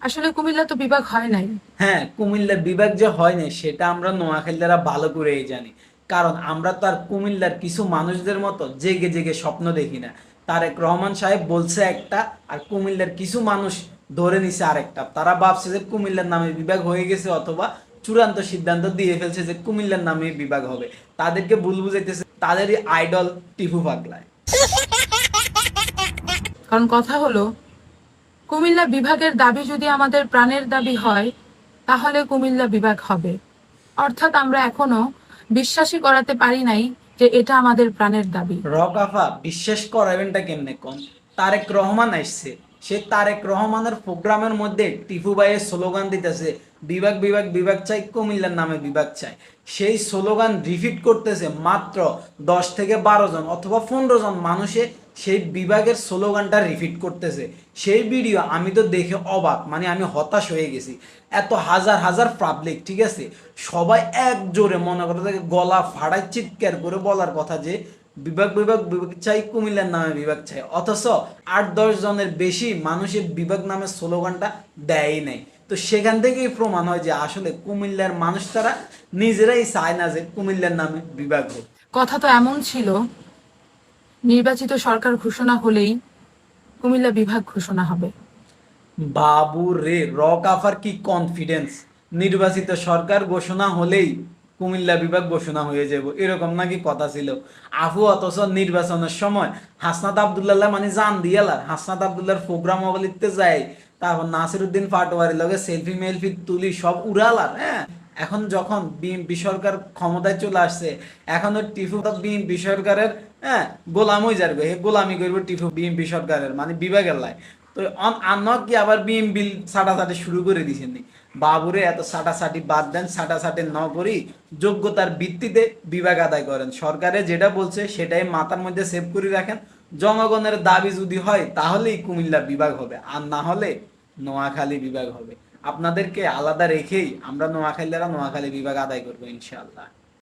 আসলে কুমিল্লা তো বিভাগ হয় নাই। হ্যাঁ, কুমিল্লা বিভাগ যে হয় না সেটা আমরা নোয়াখালীরা ভালো করেই জানি। কারণ আমরা তো আর কুমিল্লার কিছু মানুষদের মতো জেগে জেগে স্বপ্ন দেখি না। তারেক রহমান সাহেব বলছে একটা, আর কুমিল্লার কিছু মানুষ ধরে নিছে আরেকটা। তারা ভাবছে যে কুমিল্লার নামে বিভাগ হয়ে গেছে, অথবা চূড়ান্ত সিদ্ধান্ত দিয়ে ফেলছে যে কুমিল্লার নামে বিভাগ হবে। তাদেরকে ভুল বুঝাইতেছে তাদেরই আইডল টিপু পাগলায়। কারণ কথা হলো, কুমিল্লা বিভাগের দাবি যদি আমাদের প্রাণের দাবি হয়, তাহলে কুমিল্লা বিভাগ হবে। অর্থাৎ আমরা এখনো বিশ্বাসই করাতে পারি নাই যে এটা আমাদের প্রাণের দাবি। রকাফা বিশ্বাস করাবেনটা কেমনে কোন? তারেক রহমান আসছে, সে তারেক রহমানের প্রোগ্রামের মধ্যে টিপু ভাইয়ের স্লোগান দিতেছে, বিভাগ বিভাগ বিভাগ চাই, কুমিল্লার নামে বিভাগ চাই। সেই স্লোগান রিপিট করতেছে মাত্র 10 থেকে 12 জন অথবা 15 জন মানুষে সেই বিভাগের স্লোগানটা রিপিট করতেছে। সেই ভিডিও আমি তো দেখে অবাক, মানে আমি হতাশ হয়ে গেছি। এত হাজার হাজার পাবলিক, ঠিক আছে, সবাই এক জোরে মনে করতে গলা ফাড়ায় চিৎকার করে বলার কথা যে বিভাগ বিভাগ বিভাগ চাই, কুমিল্লার নামে বিভাগ চাই, অথচ 8-10 জনের বেশি মানুষের বিভাগ নামে স্লোগানটা দেয়ই নাই। তো সেখান থেকেই প্রমাণ হয় যে আসলে কুমিল্লার মানুষ তারা নিজেরাই চায় না যে কুমিল্লার নামে বিভাগ হোক। কথা তো এমন ছিল, নির্বাচিত সরকার ঘোষণা হলেই কুমিল্লা বিভাগ ঘোষণা হবে। বাবু রে, রক কি কনফিডেন্স! নির্বাচিত সরকার ঘোষণা হলেই কুমিল্লা বিভাগ ঘোষণা হয়ে যাব, এরকম নাকি কথা ছিল? আফু অথচ নির্বাচনের সময় হাসনাত আবদুল্লাহ মানে জান দিয়ালার, হাসনাত আবদুল্লাহর প্রোগ্রাম লিখতে যায়, তারপর নাসিরুদ্দিন পাটোয়ারির লগে সেলফি মেলফি তুলি সব উড়ালার। হ্যাঁ, এখন যখন বিএনপি সরকার ক্ষমতায় চলে আসছে, এখন ওর টিফু বিএনপি সরকারের, হ্যাঁ, গোলাম হয়ে যাবে, গোলামি করবে টিফু বিএনপি সরকারের, মানে বিভাগের লাই। তো আনক কি আবার বিম বিল ছাটাছাটি শুরু করে দিয়েছেন নি? বাবুরে এত ছাটাছাটি বাদ দেন, ছাটাছাটি ন করি যোগ্যতার ভিত্তিতে বিভাগ আদায় করেন। সরকারে যেটা বলছে সেটাই মাথার মধ্যে সেভ করে রাখেন। জনগণের দাবি যদি হয় তাহলেই কুমিল্লা বিভাগ হবে, আর না হলে নোয়াখালী বিভাগ হবে। আপনাদেরকে আলাদা রেখেই আমরা নোয়াখালীরা নোয়াখালী বিভাগ আদায় করবো ইনশাআল্লাহ।